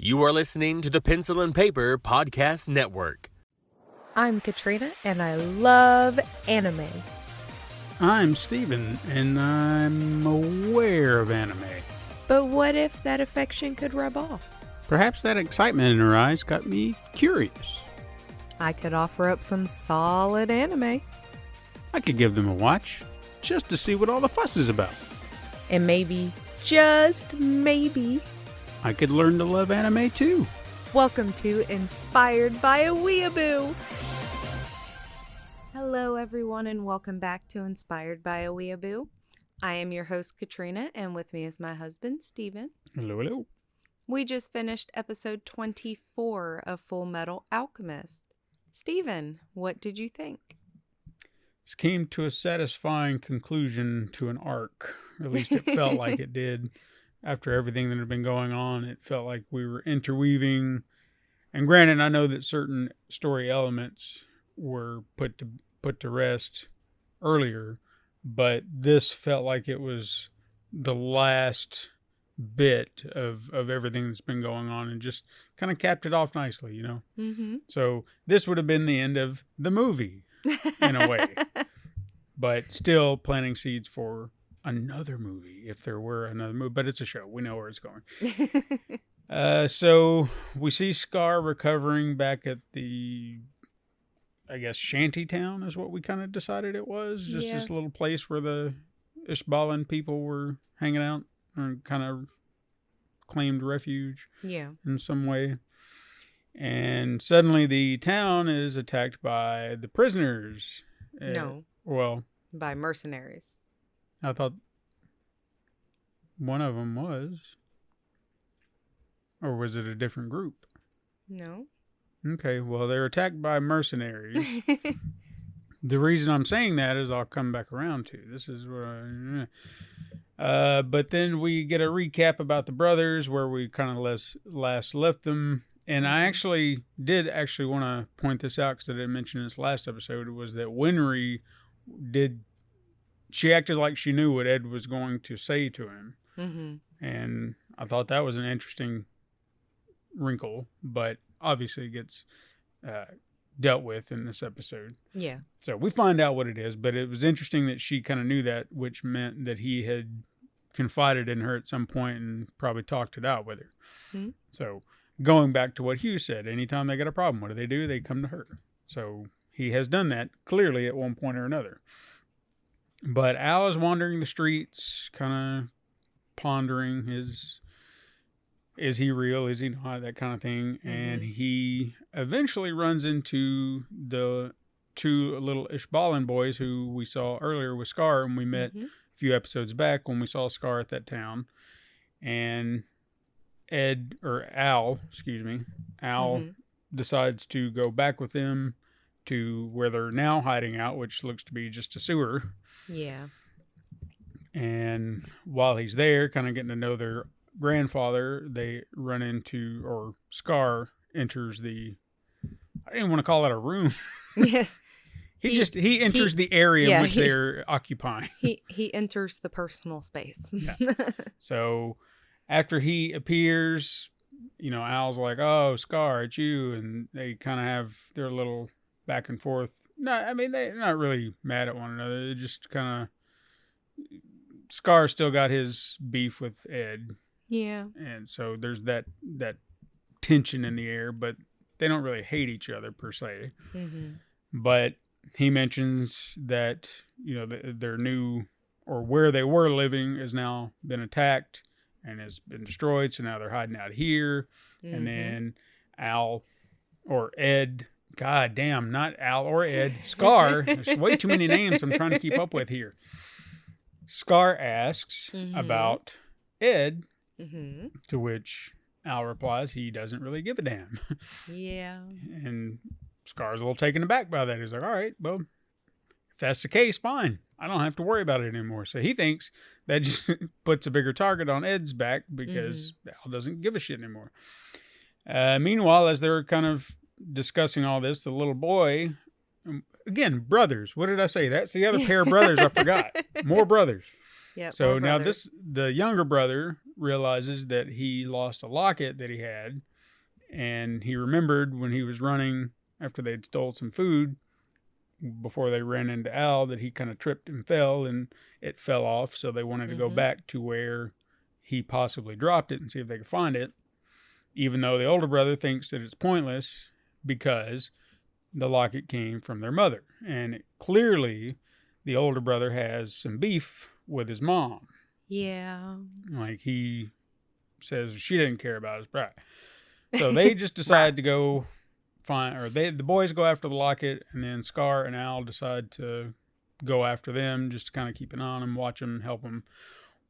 You are listening to the Pencil and Paper Podcast Network. I'm Katrina, and I love anime. I'm Steven, and I'm aware of anime. But what if that affection could rub off? Perhaps that excitement in her eyes got me curious. I could offer up some solid anime. I could give them a watch, just to see what all the fuss is about. And maybe, just maybe, I could learn to love anime too. Welcome to Inspired by a Weeaboo. Hello everyone and welcome back to Inspired by a Weeaboo. I am your host Katrina and with me is my husband Steven. Hello, hello. We just finished episode 24 of Fullmetal Alchemist. Steven, what did you think? This came to a satisfying conclusion to an arc. At least it felt like it did. After everything that had been going on, it felt like we were interweaving. And granted, I know that certain story elements were put to rest earlier, but this felt like it was the last bit of everything that's been going on and just kind of capped it off nicely, you know? Mm-hmm. So this would have been the end of the movie, in a way. But still planting seeds for another movie, if there were another movie. But it's a show. We know where it's going. So we see Scar recovering back at the, I guess, shanty town is what we kind of decided it was. Just this little place where the Ishbalan people were hanging out and kind of claimed refuge in some way. And suddenly the town is attacked by the prisoners. No. Well, by mercenaries. I thought one of them was. Or was it a different group? No. Okay, well, they're attacked by mercenaries. The reason I'm saying that is I'll come back around to. This is what but then we get a recap about the brothers where we kind of last left them. And I actually want to point this out because I didn't mention this last episode, was that Winry she acted like she knew what Ed was going to say to him. Mm-hmm. And I thought that was an interesting wrinkle, but obviously it gets dealt with in this episode. Yeah. So we find out what it is, but it was interesting that she kind of knew that, which meant that he had confided in her at some point and probably talked it out with her. Mm-hmm. So going back to what Hugh said, anytime they got a problem, what do? They come to her. So he has done that clearly at one point or another. But Al is wandering the streets, kind of pondering is he real? Is he not? That kind of thing. Mm-hmm. And he eventually runs into the two little Ishbalan boys who we saw earlier with Scar, and we met a few episodes back when we saw Scar at that town. And Al decides to go back with them to where they're now hiding out, which looks to be just a sewer. Yeah. And while he's there, kind of getting to know their grandfather, they run into, or Scar enters I didn't want to call it a room. Yeah. He enters the area in which they're occupying. He enters the personal space. Yeah. So after he appears, Al's like, "Oh, Scar, it's you," and they kind of have their little back and forth. No, I mean, they're not really mad at one another. They just kind of... Scar still got his beef with Ed. Yeah. And so there's that tension in the air, but they don't really hate each other per se. Mm-hmm. But he mentions that, their new, or where they were living, has now been attacked and has been destroyed. So now they're hiding out here. Mm-hmm. And then Al, or Ed... God damn, not Al or Ed. Scar. There's way too many names I'm trying to keep up with here. Scar asks about Ed, to which Al replies he doesn't really give a damn. Yeah. And Scar's a little taken aback by that. He's like, all right, well, if that's the case, fine. I don't have to worry about it anymore. So he thinks that just puts a bigger target on Ed's back because Al doesn't give a shit anymore. Meanwhile, as they're kind of discussing all this, the little boy, again, brothers. What did I say? That's the other pair of brothers I forgot. More brothers. Yep. So more now brothers. the younger brother realizes that he lost a locket that he had, and he remembered when he was running after they'd stole some food before they ran into Al that he kind of tripped and fell, and it fell off. So they wanted to go back to where he possibly dropped it and see if they could find it, even though the older brother thinks that it's pointless because the locket came from their mother. And clearly, the older brother has some beef with his mom. Yeah. Like, he says she didn't care about his bride. So they just decide to go find, or the boys go after the locket, and then Scar and Al decide to go after them, just to kind of keep an eye on them, watch them, help them,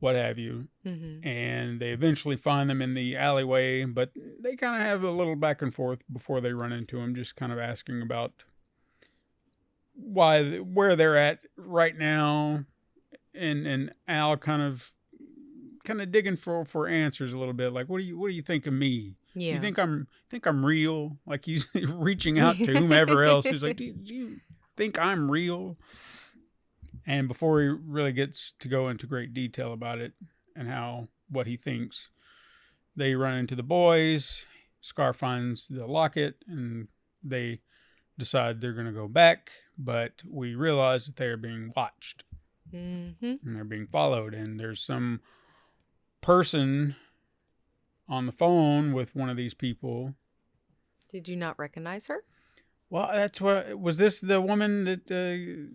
what have you. And they eventually find them in the alleyway, but they kind of have a little back and forth before they run into them, just kind of asking about where they're at right now, and Al kind of digging for answers a little bit, like, what do you think of me? Yeah. You think I'm real? Like, he's reaching out to whomever else. He's like, do you think I'm real? And before he really gets to go into great detail about it and what he thinks, they run into the boys. Scar finds the locket, and they decide they're going to go back, but we realize that they are being watched. And they're being followed, and there's some person on the phone with one of these people. Did you not recognize her? Well, was this the woman that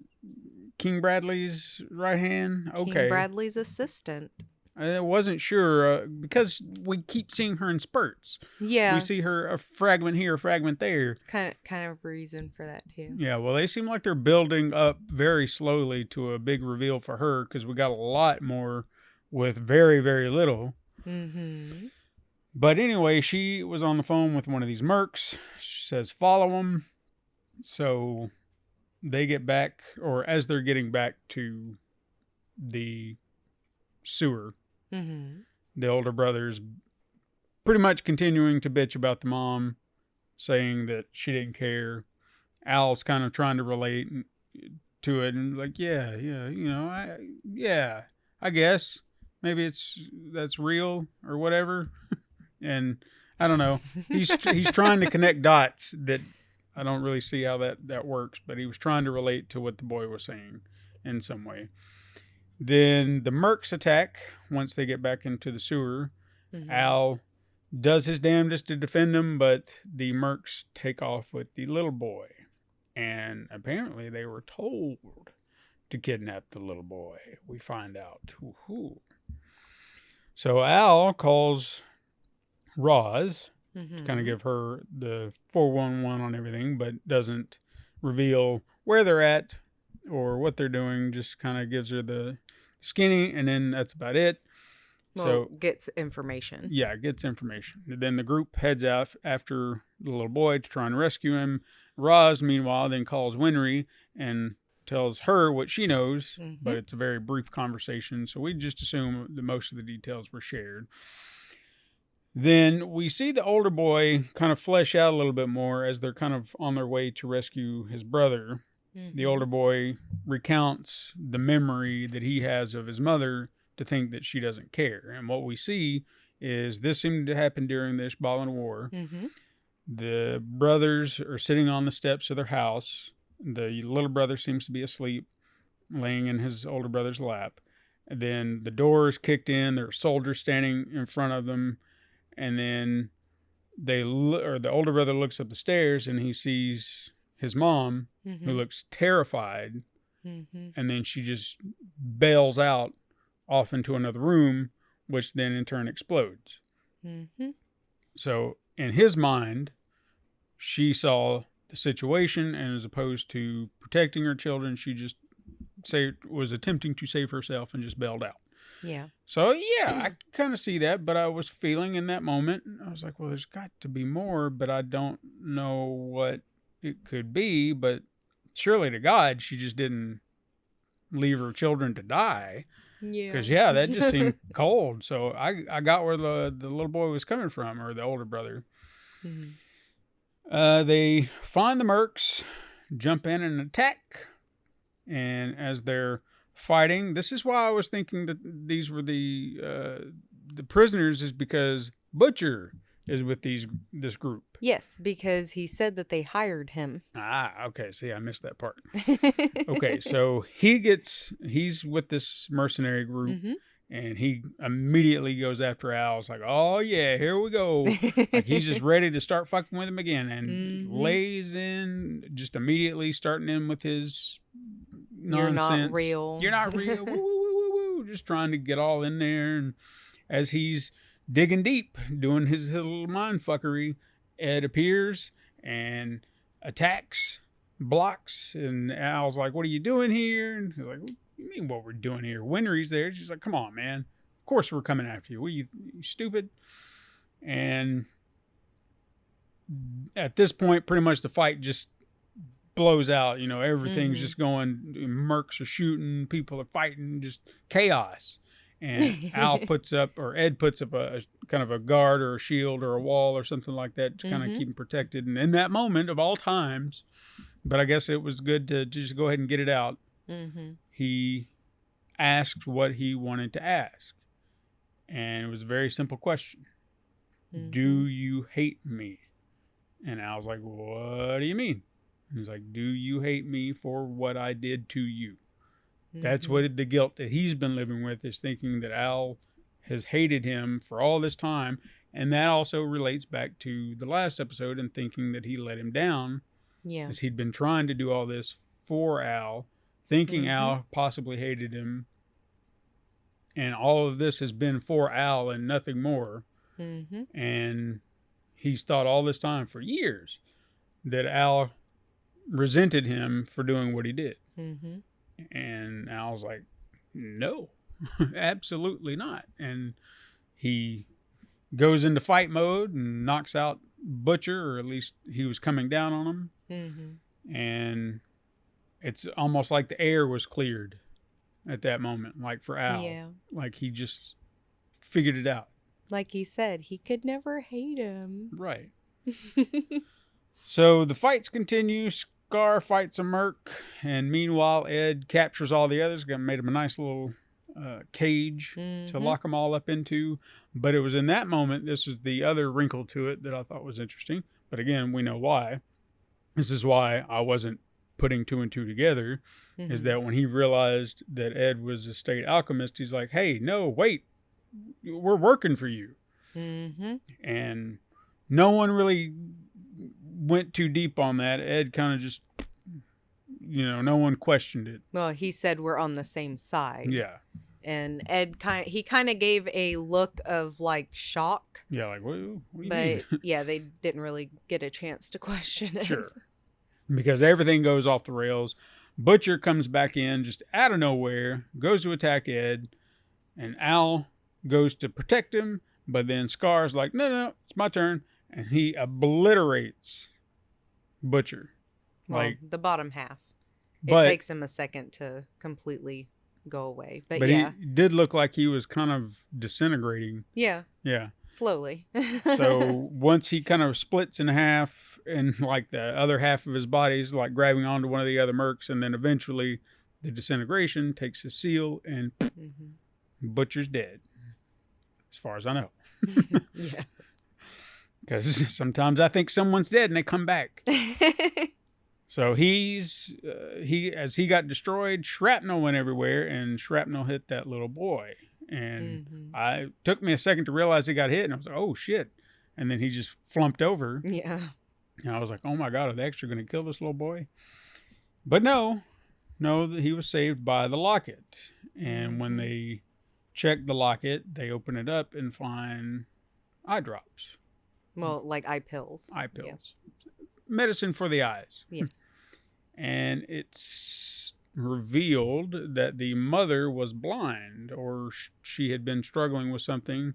King Bradley's right hand? Okay. King Bradley's assistant. I wasn't sure because we keep seeing her in spurts. Yeah. We see her a fragment here, a fragment there. It's kind of reason for that too. Yeah, well, they seem like they're building up very slowly to a big reveal for her, because we got a lot more with very, very little. But anyway, she was on the phone with one of these mercs. She says, follow them. So they get back, or as they're getting back to the sewer, the older brother's pretty much continuing to bitch about the mom, saying that she didn't care. Al's kind of trying to relate to it, and like, yeah, you know, I guess maybe that's real or whatever. And I don't know. He's trying to connect dots that I don't really see how that works, but he was trying to relate to what the boy was saying in some way. Then the mercs attack once they get back into the sewer. Al does his damnedest to defend him, but the mercs take off with the little boy. And apparently they were told to kidnap the little boy. We find out. So Al calls Roz to kind of give her the 411 on everything, but doesn't reveal where they're at or what they're doing. Just kind of gives her the skinny, and then that's about it. Well, so gets information. Yeah, gets information. And then the group heads out after the little boy to try and rescue him. Roz, meanwhile, then calls Winry and tells her what she knows, but it's a very brief conversation, so we just assume that most of the details were shared. Then we see the older boy kind of flesh out a little bit more as they're kind of on their way to rescue his brother. The older boy recounts the memory that he has of his mother to think that she doesn't care. And what we see is this seemed to happen during the Ishbalan War. The brothers are sitting on the steps of their house. The little brother seems to be asleep, laying in his older brother's lap. And then the door is kicked in. There are soldiers standing in front of them. And then the older brother looks up the stairs and he sees his mom, who looks terrified. And then she just bails out off into another room, which then in turn explodes. So in his mind, she saw the situation, and as opposed to protecting her children, she just was attempting to save herself and just bailed out. Yeah. So, yeah, I kind of see that, but I was feeling in that moment, I was like, well, there's got to be more, but I don't know what it could be. But surely to God, she just didn't leave her children to die. Yeah. Because, that just seemed cold. So I got where the little boy was coming from, or the older brother. They find the mercs, jump in and attack. And as they're fighting. This is why I was thinking that these were the prisoners, is because Butcher is with this group. Yes, because he said that they hired him. Okay. See, I missed that part. Okay, so he's with this mercenary group, and he immediately goes after Al. It's like, oh yeah, here we go. Like he's just ready to start fucking with him again, and lays in just immediately, starting in with his nonsense. You're not real. You're not real. Woo, woo, woo, woo, woo. Just trying to get all in there, and as he's digging deep, doing his little mind fuckery, Ed appears and attacks, blocks, and Al's like, what are you doing here? And he's like, what do you mean what we're doing here? Winry's there. She's like, come on, man. Of course we're coming after you. What, you stupid? And at this point, pretty much the fight just blows out. You know, everything's just going, mercs are shooting, people are fighting, just chaos. And Ed puts up a kind of a guard or a shield or a wall or something like that to kind of keep him protected. And in that moment of all times, but I guess it was good to just go ahead and get it out. He asked what he wanted to ask. And it was a very simple question. Do you hate me? And I was like, what do you mean? He's like, do you hate me for what I did to you? That's what the guilt that he's been living with, is thinking that Al has hated him for all this time. And that also relates back to the last episode, and thinking that he let him down. Yeah. As he'd been trying to do all this for Al, thinking Al possibly hated him. And all of this has been for Al and nothing more. And he's thought all this time, for years, that Al resented him for doing what he did. And Al's like, no, absolutely not. And he goes into fight mode and knocks out Butcher, or at least he was coming down on him. And it's almost like the air was cleared at that moment, like for Al. Yeah. Like he just figured it out. Like he said, he could never hate him. Right. So the fights continue. Scar fights a merc, and meanwhile Ed captures all the others. Made him a nice little cage to lock them all up into. But it was in that moment, this is the other wrinkle to it that I thought was interesting. But again, we know why. This is why I wasn't putting two and two together, is that when he realized that Ed was a state alchemist, he's like, hey, no, wait, we're working for you. And no one really went too deep on that. Ed kind of just, no one questioned it. Well, he said we're on the same side. Yeah. And Ed kind of gave a look of like shock. Yeah, like what do you mean? But yeah, they didn't really get a chance to question it. Sure. Because everything goes off the rails. Butcher comes back in just out of nowhere, goes to attack Ed, and Al goes to protect him, but then Scar's like, no, it's my turn. And he obliterates Butcher. Well, the bottom half. It takes him a second to completely go away. But yeah. He did look like he was kind of disintegrating. Yeah. Yeah. Slowly. So once he kind of splits in half, and like the other half of his body is like grabbing onto one of the other mercs, and then eventually the disintegration takes his seal, and Butcher's dead. As far as I know. Yeah. Because sometimes I think someone's dead and they come back. So as he got destroyed, shrapnel went everywhere, and shrapnel hit that little boy. And it took me a second to realize he got hit, and I was like, oh shit. And then he just flumped over. Yeah. And I was like, oh my God, are they actually going to kill this little boy? But no, he was saved by the locket. And when they check the locket, they open it up and find eye drops. Well, like eye pills. Eye pills. Yeah. Medicine for the eyes. Yes. And it's revealed that the mother was blind, or she had been struggling with something,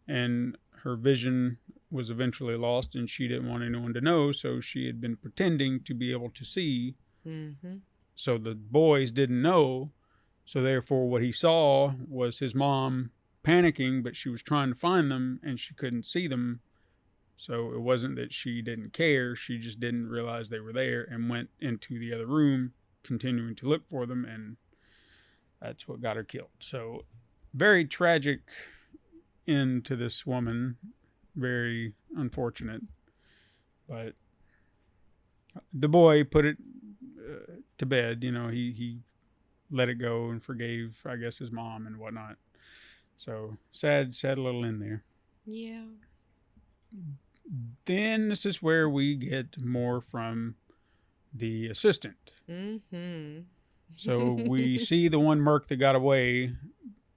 and her vision was eventually lost, and she didn't want anyone to know, so she had been pretending to be able to see. So the boys didn't know, so therefore what he saw was his mom panicking, but she was trying to find them, and she couldn't see them. So it wasn't that she didn't care, she just didn't realize they were there, and went into the other room, continuing to look for them. And That's what got her killed. So very tragic end to this woman. Very unfortunate. But the boy put it to bed. He let it go and forgave, I guess, his mom and whatnot. So sad little end there. Yeah. Then this is where we get more from the assistant. Mm-hmm. So we see the one merc that got away,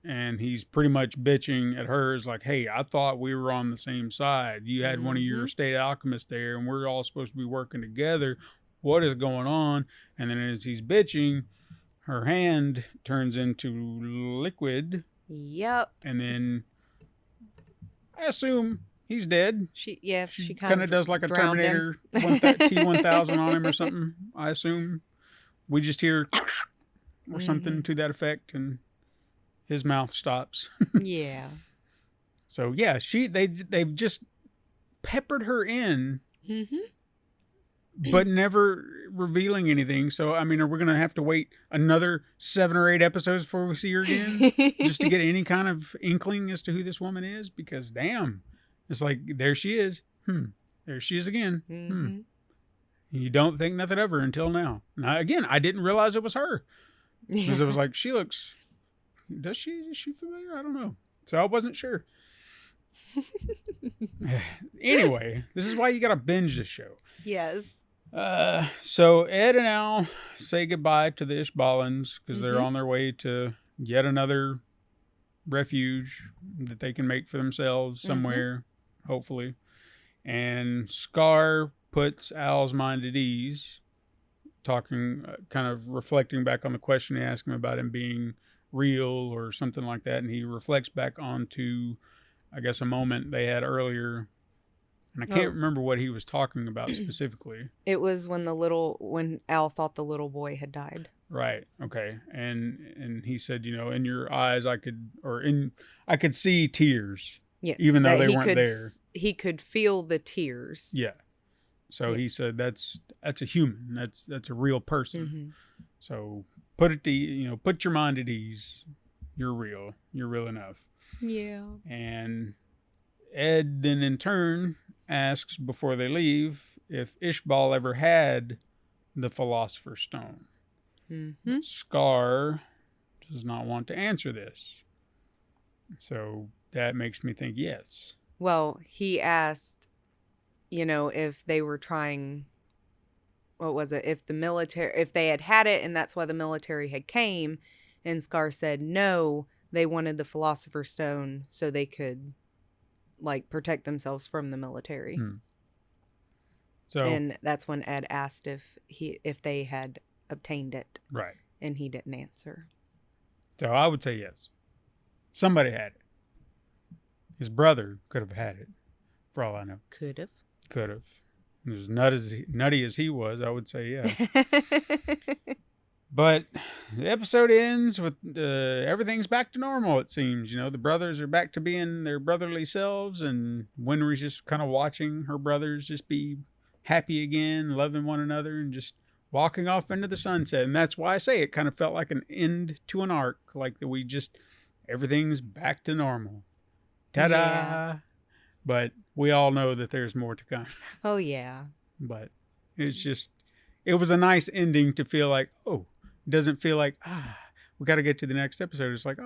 and he's pretty much bitching at her. It's like, hey, I thought we were on the same side. You had one of your state alchemists there, and we're all supposed to be working together. What is going on? And then as he's bitching, her hand turns into liquid. Yep. And then I assume he's dead. She kind of does like a Terminator T-1000 T1000 on him or something, I assume. We just hear or something to that effect, and his mouth stops. Yeah. So yeah, they've just peppered her in, but never revealing anything. So I mean, are we gonna have to wait another 7 or 8 episodes before we see her again, just to get any kind of inkling as to who this woman is? Because damn, it's like there she is. There she is again. You don't think nothing of her until now. Now again, I didn't realize it was her. Because it was like, is she familiar? I don't know. So I wasn't sure. Anyway, this is why you got to binge this show. Yes. So Ed and Al say goodbye to the Ishbalans because they're on their way to yet another refuge that they can make for themselves somewhere, hopefully. And Scar puts Al's mind at ease, talking, kind of reflecting back on the question he asked him about him being real or something like that. And he reflects back onto, I guess, a moment they had earlier. And I can't remember what he was talking about specifically. It was when Al thought the little boy had died. Right. Okay. And he said, in your eyes, I could see tears. Yes. Even though they weren't there. He could feel the tears. Yeah. So he said that's a human. That's a real person. So put your mind at ease. You're real. You're real enough. Yeah. And Ed then in turn asks before they leave if Ishbal ever had the Philosopher's Stone. Scar does not want to answer this. So that makes me think yes. Well, he asked, if they were trying, what was it? If they had it and that's why the military had came, and Scar said no, they wanted the Philosopher's Stone so they could protect themselves from the military. So, and that's when Ed asked if they had obtained it. Right. And he didn't answer. So I would say yes. Somebody had it. His brother could have had it, for all I know. Could have. As nutty as he was, I would say yeah. But the episode ends with everything's back to normal, it seems. The brothers are back to being their brotherly selves, and Winry's just kind of watching her brothers just be happy again, loving one another, and just walking off into the sunset. And that's why I say it kind of felt like an end to an arc, like that everything's back to normal. Ta-da! Yeah. But we all know that there's more to come. Oh, yeah. But it was a nice ending to feel like, it doesn't feel like, we got to get to the next episode. It's like,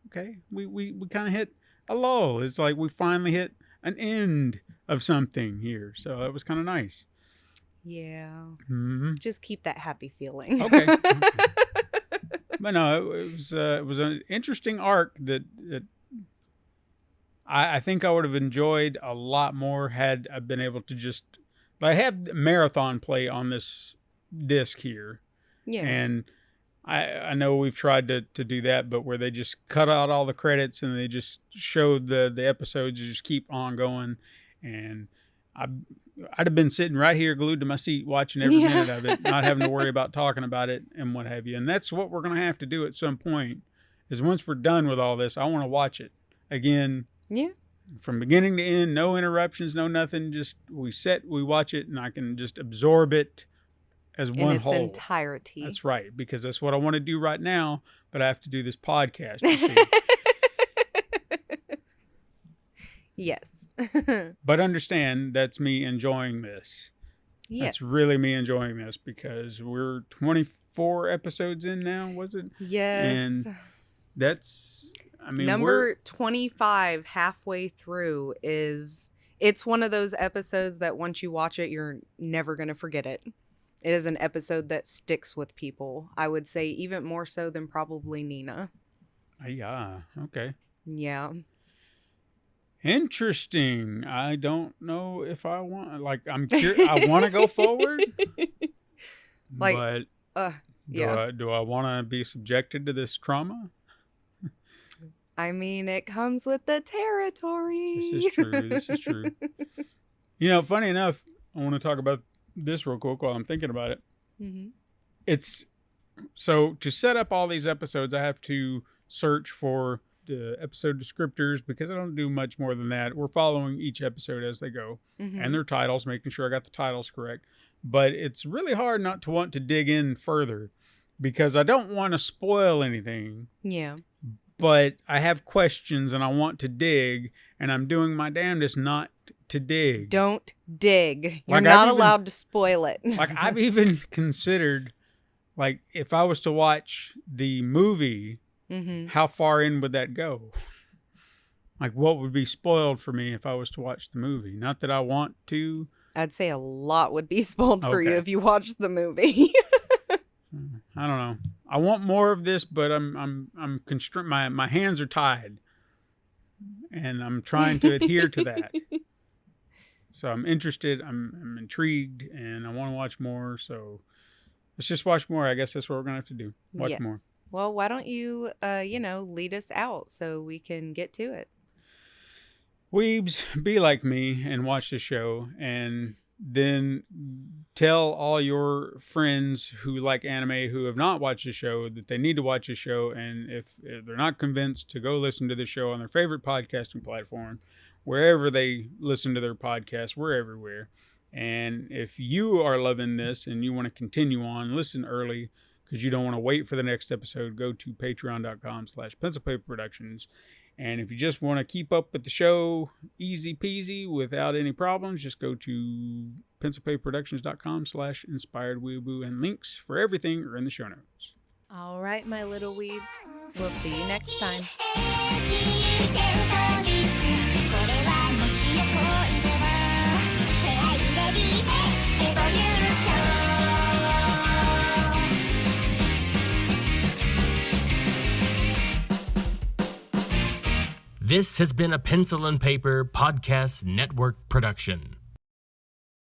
okay, we kind of hit a lull. It's like we finally hit an end of something here. So it was kind of nice. Yeah. Just keep that happy feeling. Okay. But no, it was an interesting arc that I think I would have enjoyed a lot more had I been able to just... I have marathon play on this disc here. Yeah. And I know we've tried to do that, but where they just cut out all the credits and they just showed the episodes, just keep on going. And I'd have been sitting right here glued to my seat watching every minute of it, not having to worry about talking about it and what have you. And that's what we're going to have to do at some point, is once we're done with all this, I want to watch it again. Yeah. From beginning to end, no interruptions, no nothing. Just we watch it, and I can just absorb it as in one its whole. entirety. That's right, because that's what I want to do right now, but I have to do this podcast, you see. Yes. But understand, that's me enjoying this. Yes. That's really me enjoying this, because we're 24 episodes in now, was it? Yes. And that's, I mean, number 25 halfway through it's one of those episodes that once you watch it, you're never going to forget it. It is an episode that sticks with people. I would say even more so than probably Nina. Yeah, okay. Yeah. Interesting. I don't know if I want, like, I want to go forward, like, but yeah. do I want to be subjected to this trauma? I mean, it comes with the territory. This is true. This is true. You know, funny enough, I want to talk about this real quick while I'm thinking about it. Mm-hmm. It's so to set up all these episodes, I have to search for the episode descriptors because I don't do much more than that. We're following each episode as they go and their titles, making sure I got the titles correct. But it's really hard not to want to dig in further because I don't want to spoil anything. Yeah. But I have questions and I want to dig, and I'm doing my damnedest not to dig. Don't dig. You're Like, not allowed to spoil it. Like, I've even considered, like, if I was to watch the movie, how far in would that go? Like, what would be spoiled for me if I was to watch the movie? Not that I want to. I'd say a lot would be spoiled for you Okay. if you watched the movie. I don't know. I want more of this, but I'm constrained. My hands are tied, and I'm trying to adhere to that. So I'm interested. I'm intrigued, and I want to watch more. So let's just watch more. I guess that's what we're gonna have to do. Watch more. Well, why don't you, lead us out so we can get to it? Weebs, be like me and watch the show, and then tell all your friends who like anime who have not watched the show that they need to watch the show. And if they're not convinced, to go listen to the show on their favorite podcasting platform, wherever they listen to their podcasts, we're everywhere. And if you are loving this and you want to continue on, listen early because you don't want to wait for the next episode, go to patreon.com/pencilpaperproductions. And if you just want to keep up with the show easy peasy without any problems, just go to pencilpaperproductions.com/inspiredweeaboo, and links for everything are in the show notes. All right, my little weebs. We'll see you next time. This has been a Pencil and Paper Podcast Network production.